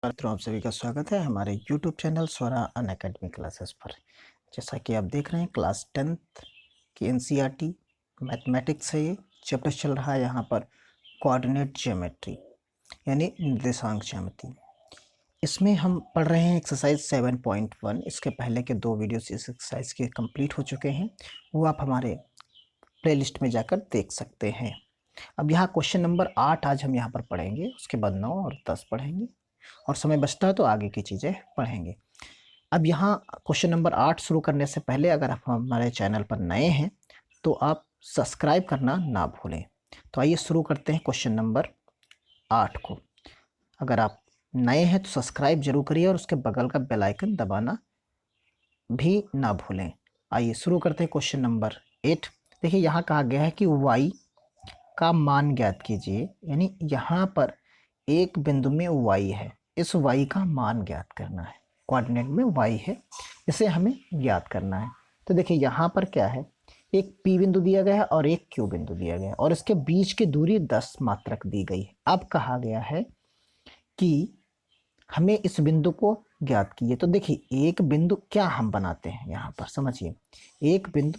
मित्रों, आप सभी का स्वागत है हमारे YouTube चैनल स्वरा अनअकैडमी क्लासेस पर। जैसा कि आप देख रहे हैं क्लास 10th की एनसीईआरटी मैथमेटिक्स है। ये चैप्टर चल रहा है यहाँ पर कोऑर्डिनेट ज्योमेट्री यानी निर्देशांक ज्यामिति। इसमें हम पढ़ रहे हैं एक्सरसाइज 7.1। इसके पहले के 2 वीडियोस इस एक्सरसाइज के कंप्लीट हो चुके हैं, वो आप हमारे प्लेलिस्ट में जाकर देख सकते हैं। अब यहाँ क्वेश्चन नंबर 8 आज हम यहाँ पर पढ़ेंगे, उसके बाद 9 और 10 पढ़ेंगे और समय बचता है तो आगे की चीज़ें पढ़ेंगे। अब यहाँ क्वेश्चन नंबर 8 शुरू करने से पहले अगर आप हमारे चैनल पर नए हैं तो आप सब्सक्राइब करना ना भूलें। तो आइए शुरू करते हैं क्वेश्चन नंबर 8 को। अगर आप नए हैं तो सब्सक्राइब जरूर करिए और उसके बगल का बेल आइकन दबाना भी ना भूलें। आइए शुरू करते हैं क्वेश्चन नंबर 8। देखिए यहाँ कहा गया है कि y का मान ज्ञात कीजिए, यानी यहाँ पर एक बिंदु में y है, इस y का मान ज्ञात करना है। कोऑर्डिनेट में y है, इसे हमें ज्ञात करना है। तो देखिए यहाँ पर क्या है, एक p बिंदु दिया गया है और एक q बिंदु दिया गया है और इसके बीच की दूरी 10 मात्रक दी गई है। अब कहा गया है कि हमें इस बिंदु को ज्ञात कीजिए। तो देखिए एक बिंदु क्या हम बनाते हैं यहाँ पर, समझिए। एक बिंदु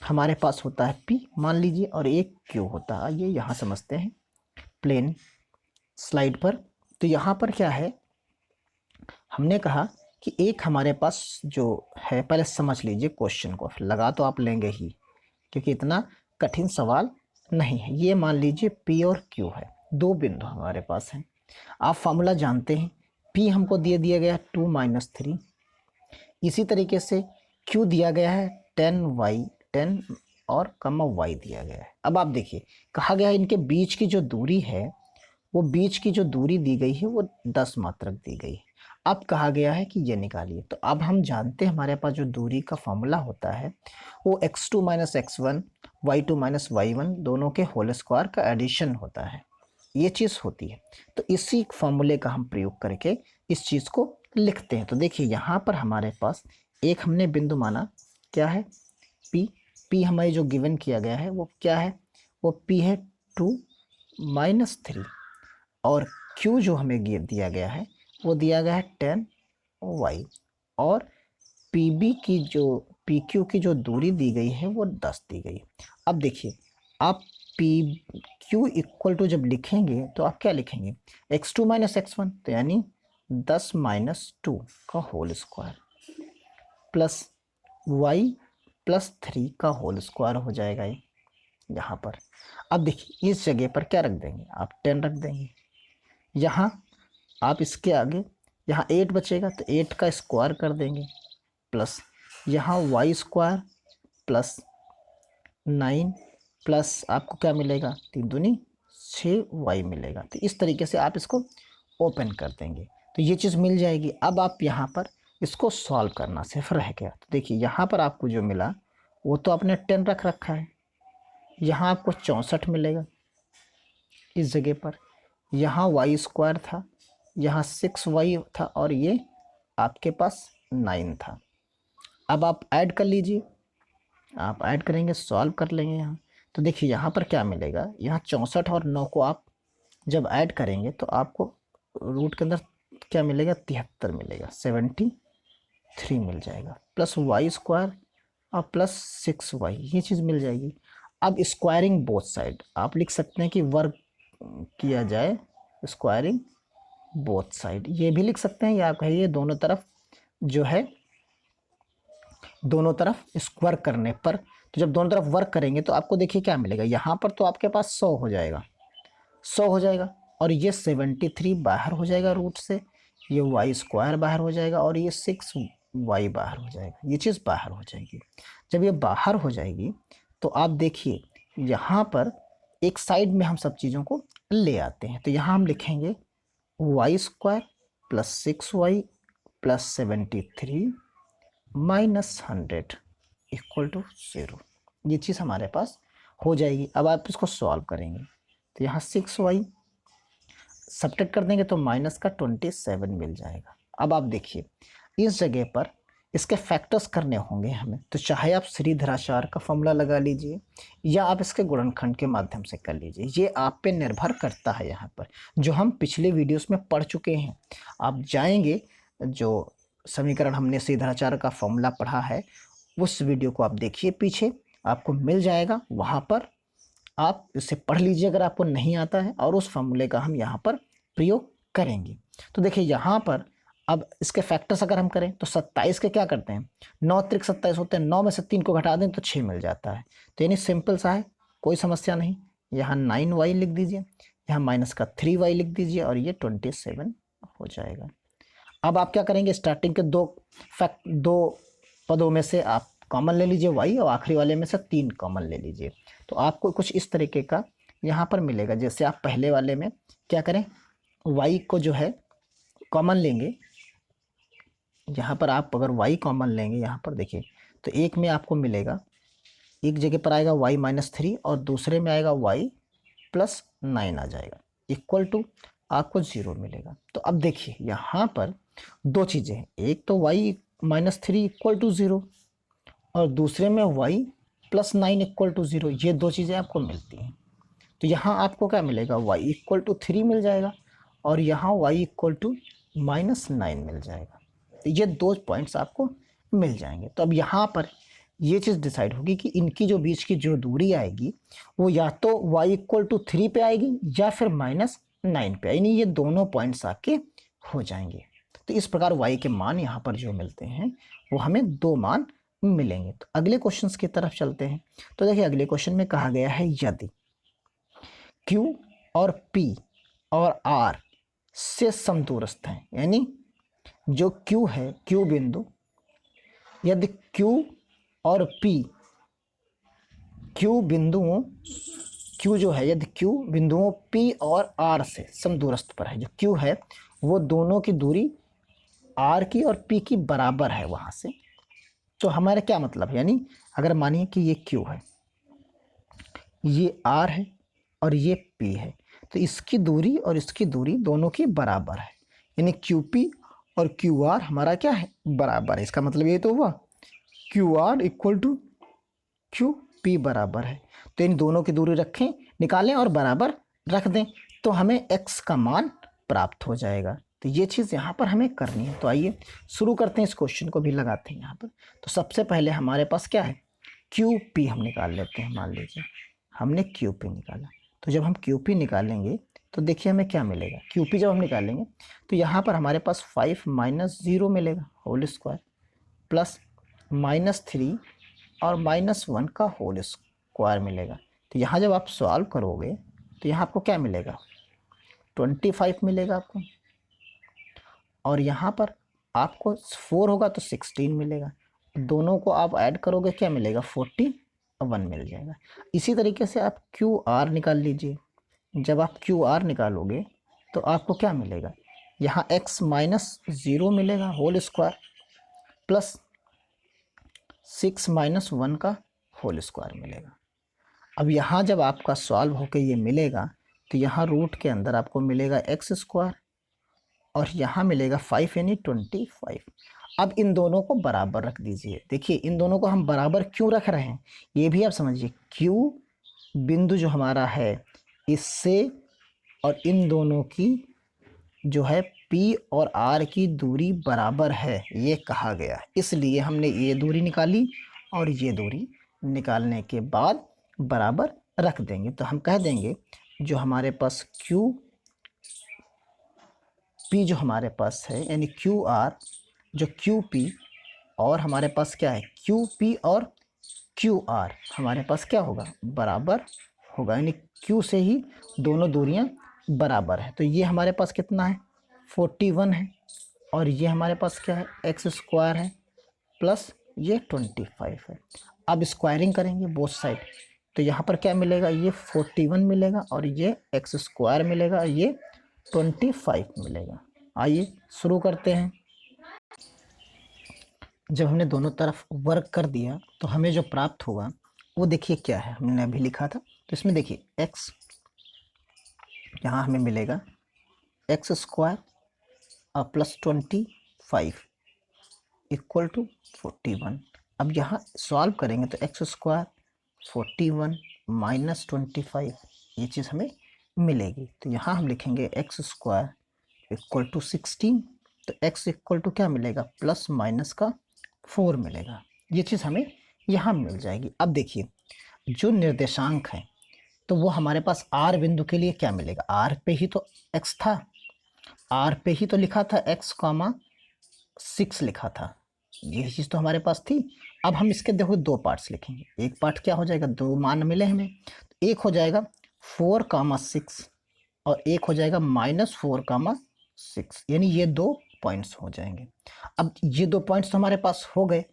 हमारे पास होता है P मान लीजिए और एक Q होता है, ये यहाँ समझते हैं प्लेन स्लाइड पर। तो यहाँ पर क्या है, हमने कहा कि एक हमारे पास जो है, पहले समझ लीजिए क्वेश्चन को, लगा तो आप लेंगे ही क्योंकि इतना कठिन सवाल नहीं है। ये मान लीजिए P और Q है, 2 बिंदु हमारे पास हैं। आप फॉर्मूला जानते हैं, P हमको दिया गया है 2 - 3। इसी तरीके से Q दिया गया है 10 और कमा y दिया गया है। अब आप देखिए कहा गया है इनके बीच की जो दूरी है, वो बीच की जो दूरी दी गई है वो 10 मात्रक दी गई है। अब कहा गया है कि ये निकालिए। तो अब हम जानते हैं हमारे पास जो दूरी का फॉर्मूला होता है वो x2 - x1 y2 - y1 दोनों के होल स्क्वायर का एडिशन होता है, ये चीज़ होती है। तो इसी फॉर्मूले का हम प्रयोग करके इस चीज़ को लिखते हैं। तो देखिए यहाँ पर हमारे पास एक हमने बिंदु माना, क्या है, P हमारे जो गिवन किया गया है वो क्या है, वो P है 2 - 3 और Q जो हमें दिया गया है वो दिया गया है 10y और PQ की जो दूरी दी गई है वो 10 दी गई है। अब देखिए आप PQ इक्वल टू जब लिखेंगे तो आप क्या लिखेंगे, x2 - x1 तो यानी 10 - 2 का whole square plus y plus 3 का होल स्क्वायर हो जाएगा ये यहाँ पर। अब देखिए इस जगह पर क्या रख देंगे, आप 10 रख देंगे। यहाँ आप इसके आगे यहाँ 8 बचेगा तो 8 का स्क्वायर कर देंगे प्लस यहाँ y स्क्वायर प्लस 9 प्लस आपको क्या मिलेगा, 3 दूनी 6y मिलेगा। तो इस तरीके से आप इसको ओपन कर देंगे तो ये चीज़ मिल जाएगी। अब आप यहाँ पर इसको सॉल्व करना सिर्फ रह गया। तो देखिए यहाँ पर आपको जो मिला वो तो आपने 10 रख रखा है, यहाँ आपको 64 मिलेगा इस जगह पर। यहाँ y स्क्वायर था, यहाँ 6y था और ये आपके पास 9 था। अब आप ऐड कर लीजिए, आप ऐड करेंगे, सॉल्व कर लेंगे यहाँ। तो देखिए यहाँ पर क्या मिलेगा, यहाँ 64 और 9 को आप जब ऐड करेंगे तो आपको रूट के अंदर क्या मिलेगा, 73 मिलेगा, 73 मिल जाएगा प्लस y स्क्वायर और प्लस 6y, ये चीज़ मिल जाएगी। अब स्क्वायरिंग बोथ साइड आप लिख सकते हैं कि वर्ग किया जाए, स्क्वायरिंग बोथ साइड ये भी लिख सकते हैं, या आप कहिए दोनों तरफ जो है, दोनों तरफ स्क्वायर करने पर। तो जब दोनों तरफ वर्क करेंगे तो आपको देखिए क्या मिलेगा, यहाँ पर तो आपके पास 100 हो जाएगा, 100 हो जाएगा और ये 73 बाहर हो जाएगा रूट से, ये y स्क्वायर बाहर हो जाएगा और ये 6y बाहर हो जाएगा, ये चीज़ बाहर हो जाएगी। जब ये बाहर हो जाएगी तो आप देखिए यहाँ पर एक साइड में हम सब चीज़ों को ले आते हैं। तो यहाँ हम लिखेंगे y square plus 6y plus 73 minus 100 equal to 0, ये चीज़ हमारे पास हो जाएगी। अब आप इसको सॉल्व करेंगे तो यहाँ 6y सब्ट्रैक्ट कर देंगे तो माइनस का 27 मिल जाएगा। अब आप देखिए इस जगह पर इसके फैक्टर्स करने होंगे हमें, तो चाहे आप श्रीधराचार्य का फॉर्मूला लगा लीजिए या आप इसके गुणनखंड के माध्यम से कर लीजिए, ये आप पे निर्भर करता है। यहाँ पर जो हम पिछले वीडियोस में पढ़ चुके हैं, आप जाएंगे, जो समीकरण हमने श्रीधराचार्य का फॉर्मूला पढ़ा है उस वीडियो को आप देखिए, पीछे आपको मिल जाएगा, वहाँ पर आप इसे पढ़ लीजिए अगर आपको नहीं आता है, और उस फॉर्मूले का हम यहाँ पर प्रयोग करेंगे। तो देखिए यहाँ पर अब इसके फैक्टर्स अगर हम करें तो 27 के क्या करते हैं, 9 त्रिक 27 होते हैं, 9 में से 3 को घटा दें तो 6 मिल जाता है। तो यानी सिंपल सा है, कोई समस्या नहीं। यहाँ 9y लिख दीजिए, यहाँ माइनस का 3y लिख दीजिए, और ये 27 हो जाएगा। अब आप क्या करेंगे, स्टार्टिंग के दो पदों में से आप कॉमन ले लीजिए y, और आखिरी वाले में से 3 कॉमन ले लीजिए। तो आपको कुछ इस तरीके का यहाँ पर मिलेगा। जैसे आप पहले वाले में क्या करें, y को जो है कॉमन लेंगे, यहाँ पर आप अगर y कॉमन लेंगे, यहाँ पर देखिए, तो एक में आपको मिलेगा, एक जगह पर आएगा y माइनस 3 और दूसरे में आएगा y प्लस 9 आ जाएगा, इक्वल टू आपको 0 मिलेगा। तो अब देखिए यहाँ पर दो चीज़ें हैं, एक तो y माइनस 3 इक्वल टू 0 और दूसरे में y प्लस 9 इक्वल टू 0, ये दो चीज़ें आपको मिलती हैं। तो यहाँ आपको क्या मिलेगा, y इक्वल टू 3 मिल जाएगा और यहाँ y इक्वल टू माइनस 9 मिल जाएगा। तो ये दो पॉइंट्स आपको मिल जाएंगे। तो अब यहाँ पर ये चीज़ डिसाइड होगी कि इनकी जो बीच की जो दूरी आएगी वो या तो y इक्वल टू 3 पे आएगी या फिर माइनस 9 पे, यानी ये दोनों पॉइंट्स आके हो जाएंगे। तो इस प्रकार y के मान यहाँ पर जो मिलते हैं वो हमें दो मान मिलेंगे। तो अगले क्वेश्चंस की तरफ चलते हैं। तो देखिए अगले क्वेश्चन में कहा गया है, यदि Q और P और R से समदूरस्थ हैं, यानी जो Q है, Q बिंदु, यदि Q और P, Q बिंदुओं, Q जो है, यदि Q बिंदुओं P और R से समदूरस्थ पर है, जो Q है वो दोनों की दूरी R की और P की बराबर है वहाँ से। तो हमारा क्या मतलब है, यानी अगर मानिए कि ये Q है, ये R है और ये P है, तो इसकी दूरी और इसकी दूरी दोनों की बराबर है, यानी QP और QR हमारा क्या है, बराबर है। इसका मतलब ये तो हुआ QR इक्वल टू QP बराबर है। तो इन दोनों की दूरी रखें, निकालें और बराबर रख दें, तो हमें X का मान प्राप्त हो जाएगा। तो ये चीज़ यहाँ पर हमें करनी है। तो आइए शुरू करते हैं, इस क्वेश्चन को भी लगाते हैं यहाँ पर। तो सबसे पहले हमारे पास क्या है, QP हम निकाल लेते हैं। मान लीजिए हमने QP निकाला, तो जब हम QP निकालेंगे तो देखिए हमें क्या मिलेगा। QP जब हम निकालेंगे तो यहाँ पर हमारे पास 5 माइनस 0 मिलेगा होल स्क्वायर, प्लस माइनस 3 और माइनस 1 का होल स्क्वायर मिलेगा। तो यहाँ जब आप सॉल्व करोगे तो यहाँ आपको क्या मिलेगा, 25 मिलेगा आपको, और यहाँ पर आपको 4 होगा तो 16 मिलेगा। दोनों को आप ऐड करोगे क्या मिलेगा, 41 मिल जाएगा। इसी तरीके से आप QR निकाल लीजिए। जब आप QR निकालोगे तो आपको क्या मिलेगा, यहाँ x माइनस 0 मिलेगा होल स्क्वायर, प्लस 6 माइनस 1 का होल स्क्वायर मिलेगा। अब यहाँ जब आपका सॉल्व होकर ये मिलेगा तो यहाँ रूट के अंदर आपको मिलेगा x स्क्वायर और यहाँ मिलेगा 5 यानी 25। अब इन दोनों को बराबर रख दीजिए। देखिए इन दोनों को हम बराबर क्यों रख रहे हैं, ये भी आप समझिए। Q बिंदु जो हमारा है, इससे और इन दोनों की जो है P और R की दूरी बराबर है, ये कहा गया, इसलिए हमने ये दूरी निकाली और ये दूरी निकालने के बाद बराबर रख देंगे। तो हम कह देंगे जो हमारे पास QP जो हमारे पास है, यानी QR जो QP, और हमारे पास क्या है QP और QR हमारे पास क्या होगा, बराबर होगा, यानी Q से ही दोनों दूरियां बराबर है। तो ये हमारे पास कितना है, 41 है, और ये हमारे पास क्या है, x स्क्वायर है, प्लस ये 25 है। अब स्क्वायरिंग करेंगे बोथ साइड, तो यहाँ पर क्या मिलेगा, ये 41 मिलेगा और ये x स्क्वायर मिलेगा, ये 25 मिलेगा। आइए शुरू करते हैं। जब हमने दोनों तरफ वर्क कर दिया तो हमें जो प्राप्त होगा वो देखिए क्या है, हमने अभी लिखा था। तो इसमें देखिए x, यहाँ हमें मिलेगा x स्क्वायर और प्लस 25, इक्वल टू 41। अब यहाँ सॉल्व करेंगे तो एक्स स्क्वायर 41 माइनस 25 ये चीज़ हमें मिलेगी। तो यहाँ हम लिखेंगे एक्स स्क्वायर इक्वल टू 16। तो एक्स इक्वल टू क्या मिलेगा, प्लस माइनस का 4 मिलेगा। ये चीज़ हमें यहाँ मिल जाएगी। अब देखिए जो निर्देशांक है तो वो हमारे पास आर बिंदु के लिए क्या मिलेगा, आर पे ही तो एक्स था, आर पे ही तो लिखा था एक्स कॉमा 6 लिखा था, ये चीज़ तो हमारे पास थी। अब हम इसके देखो दो पार्ट्स लिखेंगे, एक पार्ट क्या हो जाएगा, दो मान मिले हमें, तो एक हो जाएगा 4,6 और एक हो जाएगा -4,6, यानी ये दो पॉइंट्स हो जाएंगे। अब ये दो पॉइंट्स तो हमारे पास हो गए।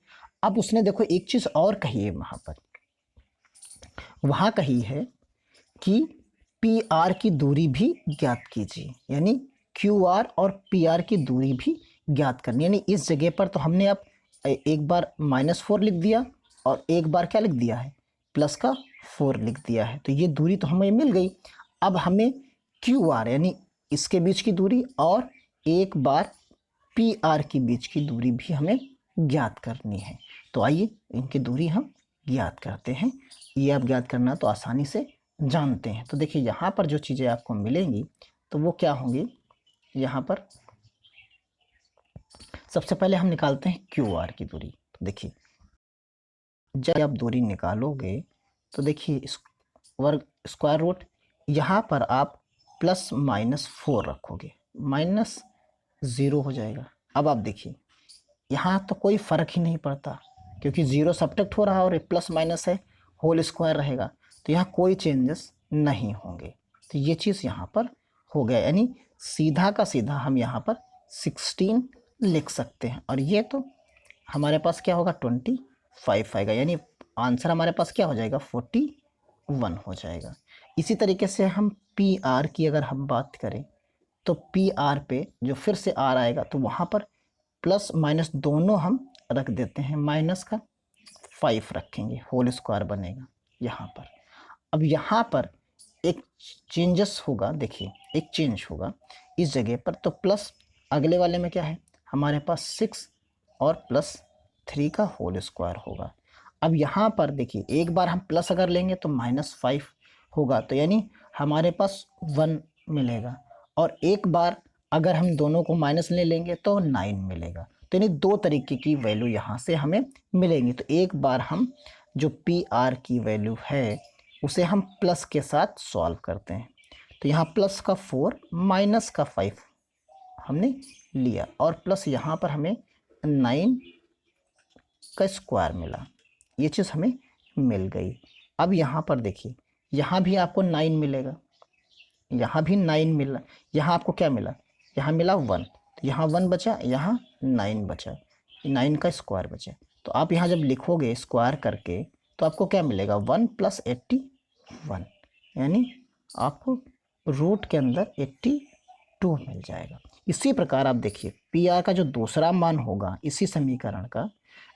अब उसने देखो एक चीज़ और कही है वहाँ पर, वहाँ कही है कि पी आर की दूरी भी ज्ञात कीजिए, यानी क्यू आर और पी आर की दूरी भी ज्ञात करनी। यानी इस जगह पर तो हमने अब एक बार -4 लिख दिया और एक बार क्या लिख दिया है, प्लस का 4 लिख दिया है। तो ये दूरी तो हमें मिल गई। अब हमें क्यू आर यानी इसके बीच की दूरी और एक बार पी आर के बीच की दूरी भी हमें ज्ञात करनी है। तो आइए इनकी दूरी हम ज्ञात करते हैं। ये आप ज्ञात करना तो आसानी से जानते हैं। तो देखिए यहाँ पर जो चीज़ें आपको मिलेंगी तो वो क्या होंगी, यहाँ पर सबसे पहले हम निकालते हैं क्यू आर की दूरी। तो देखिए जब आप दूरी निकालोगे तो देखिए इस वर्ग स्क्वायर रूट, यहाँ पर आप +-4 रखोगे, -0 हो जाएगा। अब आप देखिए यहाँ तो कोई फ़र्क ही नहीं पड़ता क्योंकि 0 सब्ट्रैक्ट हो रहा है और प्लस माइनस है, होल स्क्वायर रहेगा, तो यहाँ कोई चेंजेस नहीं होंगे। तो ये चीज़ यहाँ पर हो गया, यानी सीधा का सीधा हम यहाँ पर 16 लिख सकते हैं और ये तो हमारे पास क्या होगा 25 आएगा, यानी आंसर हमारे पास क्या हो जाएगा 41 हो जाएगा। इसी तरीके से हम पी आर की अगर हम बात करें तो पी आर पे जो फिर से आर आएगा तो वहाँ पर प्लस माइनस दोनों हम रख देते हैं, माइनस का 5 रखेंगे, होल स्क्वायर बनेगा यहाँ पर। अब यहाँ पर एक चेंजेस होगा, देखिए एक चेंज होगा इस जगह पर, तो प्लस अगले वाले में क्या है हमारे पास 6 और +3 का होल स्क्वायर होगा। अब यहाँ पर देखिए एक बार हम प्लस अगर लेंगे तो -5 होगा, तो यानी हमारे पास 1 मिलेगा, और एक बार अगर हम दोनों को माइनस ले लेंगे तो 9 मिलेगा। तो यानी दो तरीके की वैल्यू यहाँ से हमें मिलेंगी। तो एक बार हम जो पी आर की वैल्यू है उसे हम प्लस के साथ सॉल्व करते हैं। तो यहाँ प्लस का 4 माइनस का 5 हमने लिया और प्लस यहाँ पर हमें 9 का स्क्वायर मिला, ये चीज़ हमें मिल गई। अब यहाँ पर देखिए यहाँ भी आपको 9 मिलेगा, यहाँ भी 9 मिला, यहाँ आपको क्या मिला, यहाँ मिला 1, तो यहाँ 1 बचा, यहाँ 9 बचा, 9 का स्क्वायर बचा। तो आप यहाँ जब लिखोगे स्क्वायर करके तो आपको क्या मिलेगा 1 + 81, यानी आपको रूट के अंदर 82 मिल जाएगा। इसी प्रकार आप देखिए पी आर का जो दूसरा मान होगा इसी समीकरण का,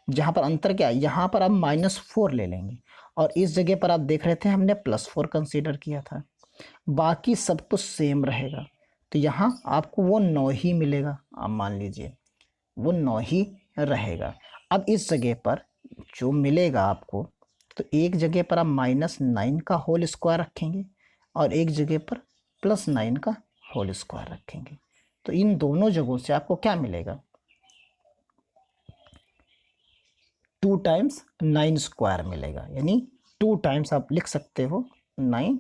जहाँ पर अंतर क्या है, यहाँ पर आप -4 ले लेंगे और इस जगह पर आप देख रहे थे हमने +4 कंसीडर किया था, बाकी सब कुछ सेम रहेगा। तो यहाँ आपको वो 9 ही मिलेगा, आप मान लीजिए वो 9 ही रहेगा। अब इस जगह पर जो मिलेगा आपको, तो एक जगह पर आप -9 का होल स्क्वायर रखेंगे और एक जगह पर +9 का होल स्क्वायर रखेंगे। तो इन दोनों जगहों से आपको क्या मिलेगा, 2 टाइम्स 9 स्क्वायर मिलेगा, यानी 2 टाइम्स आप लिख सकते हो 9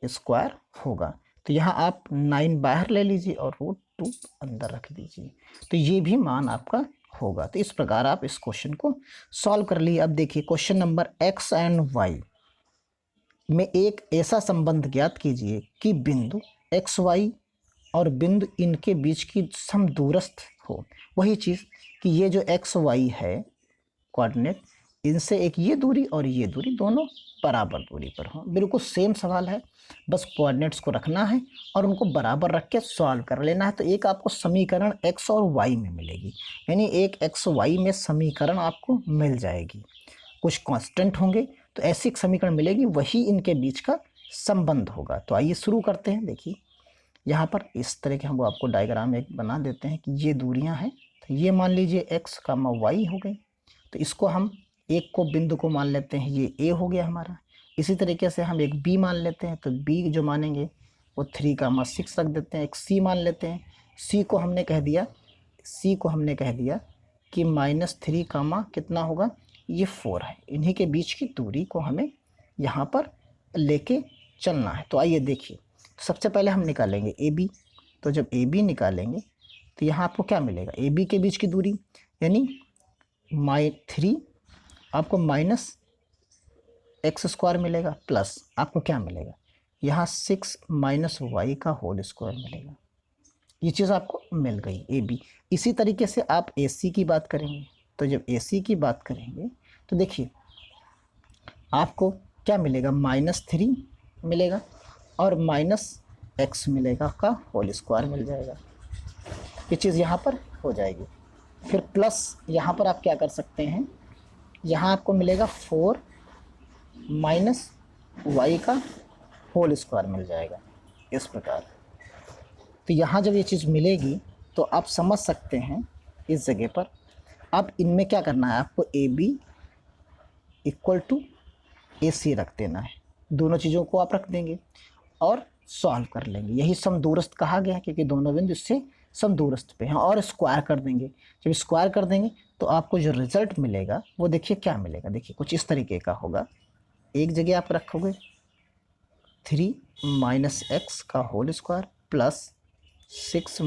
स्क्वायर होगा। तो यहाँ आप 9 बाहर ले लीजिए और √2 अंदर रख दीजिए, तो ये भी मान आपका होगा। तो इस प्रकार आप इस क्वेश्चन को सॉल्व कर लिए। अब देखिए question number x and y में एक ऐसा संबंध ज्ञात कीजिए कि बिंदु एक्स वाई और बिंदु इनके बीच की सम दूरस्थ हो। वही चीज़ कि ये जो एक्स वाई है कोऑर्डिनेट, इनसे एक ये दूरी और ये दूरी दोनों बराबर दूरी पर हो। बिल्कुल सेम सवाल है, बस कोऑर्डिनेट्स को रखना है और उनको बराबर रख के सॉल्व कर लेना है। तो एक आपको समीकरण x और y में मिलेगी, यानी एक x y में समीकरण आपको मिल जाएगी, कुछ कांस्टेंट होंगे तो ऐसी एक समीकरण मिलेगी, वही इनके बीच का संबंध होगा। तो आइए शुरू करते हैं। देखिए यहाँ पर इस तरह के हम आपको डायग्राम एक बना देते हैं कि ये दूरियाँ हैं तो ये मान लीजिए x कामा y हो गई। तो इसको हम एक को बिंदु को मान लेते हैं, ये a हो गया हमारा। इसी तरीके से हम एक b मान लेते हैं, तो b जो मानेंगे वो 3 कामा 6 रख देते हैं। एक c मान लेते हैं, c को हमने कह दिया कि -3 कामा कितना होगा, ये 4 है। इन्हीं के बीच की दूरी को हमें यहाँ पर लेके चलना है। तो आइए देखिए, सबसे पहले हम निकालेंगे ए बी। तो जब ए बी निकालेंगे तो यहाँ आपको क्या मिलेगा, ए बी के बीच की दूरी यानी -3 आपको -x² मिलेगा, प्लस आपको क्या मिलेगा यहाँ 6 - y का होल स्क्वायर मिलेगा। ये चीज़ आपको मिल गई ए बी। इसी तरीके से आप ए सी की बात करेंगे। तो जब ए सी की बात करेंगे तो देखिए आपको क्या मिलेगा, -3 मिलेगा और -x मिलेगा का होल स्क्वायर मिल जाएगा। ये चीज़ यहाँ पर हो जाएगी। फिर प्लस यहाँ पर आप क्या कर सकते हैं, यहाँ आपको मिलेगा 4 - y का होल स्क्वायर मिल जाएगा इस प्रकार। तो यहाँ जब ये चीज़ मिलेगी तो आप समझ सकते हैं इस जगह पर अब इनमें क्या करना है, आपको ए बी इक्वल टू ए सी रख देना है। दोनों चीज़ों को आप रख देंगे और सॉल्व कर लेंगे। यही समदूरस्थ कहा गया है क्योंकि दोनों बिंदु इससे समदूरस्थ पे हैं। और स्क्वायर कर देंगे। जब स्क्वायर कर देंगे तो आपको जो रिजल्ट मिलेगा वो देखिए क्या मिलेगा। देखिए कुछ इस तरीके का होगा। एक जगह आप रखोगे 3 - x का होल स्क्वायर प्लस 6 -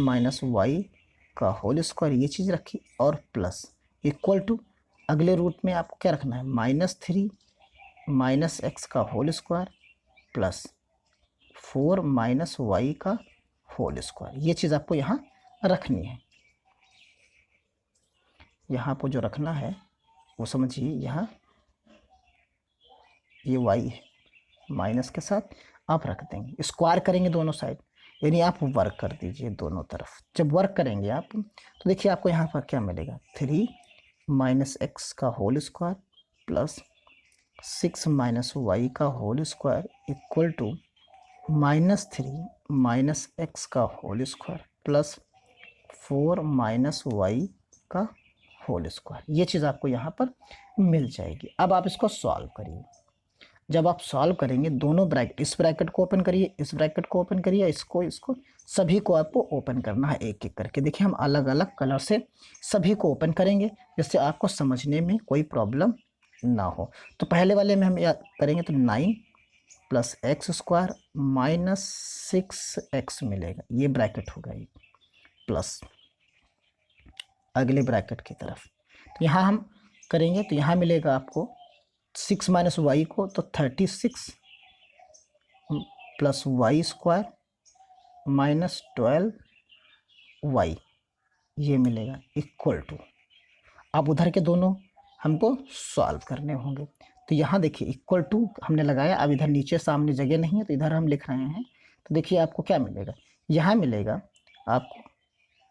y का होल स्क्वायर, ये चीज़ रखी, और प्लस इक्वल टू अगले रूट में आपको क्या रखना है, -3 - x का होल स्क्वायर प्लस 4 - y का होल स्क्वायर। ये चीज़ आपको यहाँ रखनी है। यहाँ आपको जो रखना है वो समझिए, यहाँ ये y है, माइनस के साथ आप रख देंगे, स्क्वायर करेंगे दोनों साइड, यानी आप वर्क कर दीजिए दोनों तरफ। जब वर्क करेंगे आप तो देखिए आपको यहाँ पर क्या मिलेगा, 3 - x का होल स्क्वायर प्लस 6 - y का whole square equal to -3 - x का होल स्क्वायर प्लस 4 - y का होल स्क्वायर। ये चीज़ आपको यहाँ पर मिल जाएगी। अब आप इसको सॉल्व करिए। जब आप सॉल्व करेंगे दोनों ब्रैकेट, इस ब्रैकेट को ओपन करिए, इस ब्रैकेट को ओपन करिए, इसको सभी को आपको ओपन करना है एक एक करके। देखिए हम अलग अलग कलर से सभी को ओपन करेंगे जिससे आपको समझने में कोई प्रॉब्लम ना हो। तो पहले वाले में हम याद करेंगे तो 9 + x² - 6x मिलेगा, ये ब्रैकेट होगा ये, प्लस अगले ब्रैकेट की तरफ। तो यहाँ हम करेंगे तो यहाँ मिलेगा आपको 6 - y को तो 36 + y² - 12y ये मिलेगा इक्वल टू। अब उधर के दोनों हमको सॉल्व करने होंगे। तो यहाँ देखिए इक्वल टू हमने लगाया। अब इधर नीचे सामने जगह नहीं है तो इधर हम लिख रहे हैं। तो देखिए आपको क्या मिलेगा, यहाँ मिलेगा आपको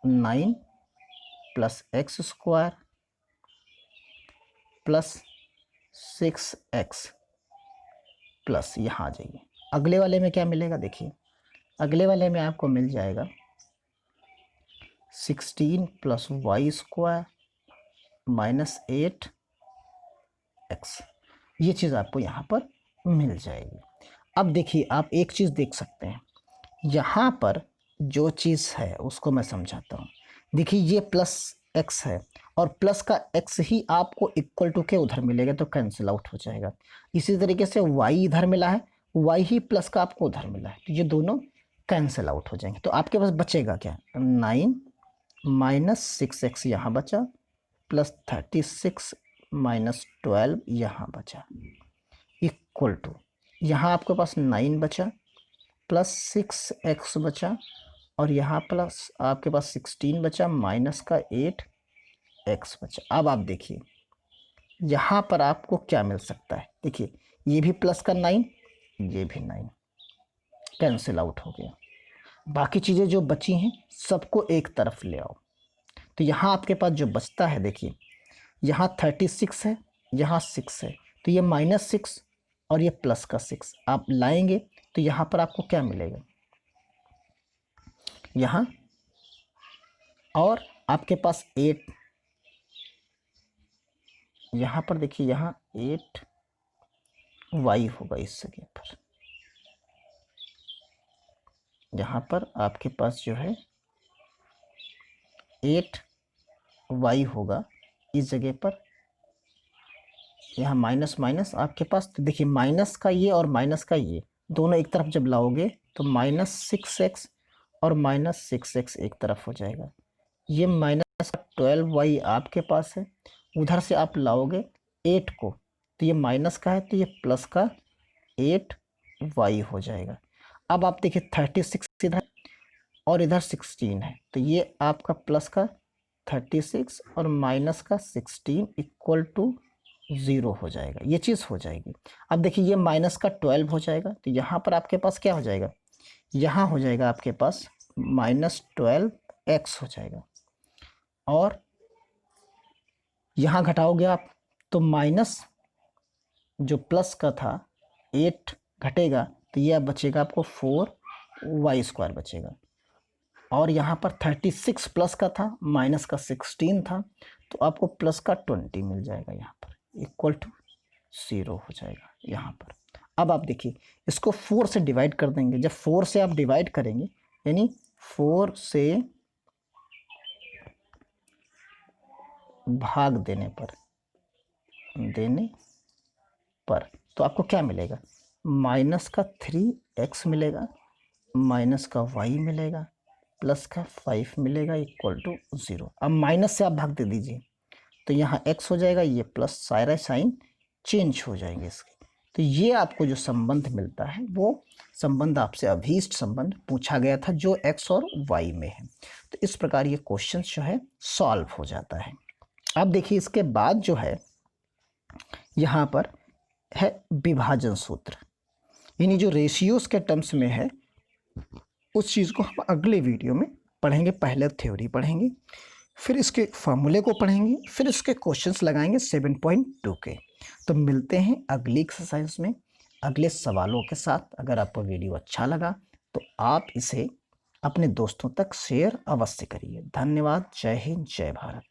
9 + x² प्लस 6x प्लस, यहाँ आ जाइए अगले वाले में क्या मिलेगा। देखिए अगले वाले में आपको मिल जाएगा 16 + y² - 8x। ये चीज़ आपको यहाँ पर मिल जाएगी। अब देखिए आप एक चीज़ देख सकते हैं, यहाँ पर जो चीज़ है उसको मैं समझाता हूँ। देखिए ये +x है और प्लस का x ही आपको इक्वल टू के उधर मिलेगा तो कैंसिल आउट हो जाएगा। इसी तरीके से y इधर मिला है, y ही प्लस का आपको उधर मिला है, तो ये दोनों कैंसिल आउट हो जाएंगे। तो आपके पास बचेगा क्या, 9 - 6x यहाँ बचा प्लस 36 - 12 यहाँ बचा इक्वल टू, यहाँ आपके पास 9 बचा प्लस 6x बचा और यहाँ प्लस आपके पास 16 बचा माइनस का 8x बचा। अब आप देखिए यहाँ पर आपको क्या मिल सकता है। देखिए ये भी प्लस का 9, ये भी 9 कैंसिल आउट हो गया। बाकी चीज़ें जो बची हैं सबको एक तरफ ले आओ। तो यहाँ आपके पास जो बचता है, देखिए यहाँ 36 है, यहाँ 6 है, तो ये -6 और ये प्लस का 6 आप लाएंगे तो यहाँ पर आपको क्या मिलेगा, यहाँ और आपके पास 8, यहाँ पर देखिए यहाँ 8y होगा इस जगह पर, यहाँ पर आपके पास जो है 8y होगा इस जगह पर, यहाँ माइनस माइनस आपके पास, तो देखिए माइनस का ये और माइनस का ये दोनों एक तरफ जब लाओगे तो -6x और -6x एक तरफ हो जाएगा। ये माइनस का 12y आपके पास है, उधर से आप लाओगे 8 को, तो ये माइनस का है तो ये प्लस का 8y हो जाएगा। अब आप देखिए 36 इधर और इधर 16 है, तो ये आपका प्लस का 36 और माइनस का 16 इक्वल टू 0 हो जाएगा, ये चीज़ हो जाएगी। अब देखिए ये माइनस का 12 हो जाएगा, तो यहाँ पर आपके पास क्या हो जाएगा, यहाँ हो जाएगा आपके पास -12x हो जाएगा, और यहाँ घटाओगे आप तो माइनस जो प्लस का था 8 घटेगा, तो यह बचेगा आपको 4y² बचेगा, और यहाँ पर 36 प्लस का था, माइनस का 16 था, तो आपको प्लस का 20 मिल जाएगा यहाँ पर, इक्वल टू 0 हो जाएगा यहाँ पर। अब आप देखिए इसको 4 से डिवाइड कर देंगे, जब 4 से आप डिवाइड करेंगे यानी 4 से भाग देने पर तो आपको क्या मिलेगा, माइनस का 3x मिलेगा, माइनस का y मिलेगा, प्लस का 5 मिलेगा, इक्वल टू 0। अब माइनस से आप भाग दे दीजिए तो यहाँ x हो जाएगा, ये प्लस, सारा साइन चेंज हो जाएंगे इसके। तो ये आपको जो संबंध मिलता है वो संबंध आपसे अभीष्ट संबंध पूछा गया था जो x और y में है। तो इस प्रकार ये क्वेश्चन जो है सॉल्व हो जाता है। अब देखिए इसके बाद जो है यहाँ पर है विभाजन सूत्र, यानी जो रेशियोज के टर्म्स में है उस चीज़ को हम अगले वीडियो में पढ़ेंगे। पहले थ्योरी पढ़ेंगे, फिर इसके फार्मूले को पढ़ेंगे, फिर इसके क्वेश्चंस लगाएंगे 7.2 के। तो मिलते हैं अगली एक्सरसाइज में अगले सवालों के साथ। अगर आपको वीडियो अच्छा लगा तो आप इसे अपने दोस्तों तक शेयर अवश्य करिए। धन्यवाद। जय हिंद, जय भारत।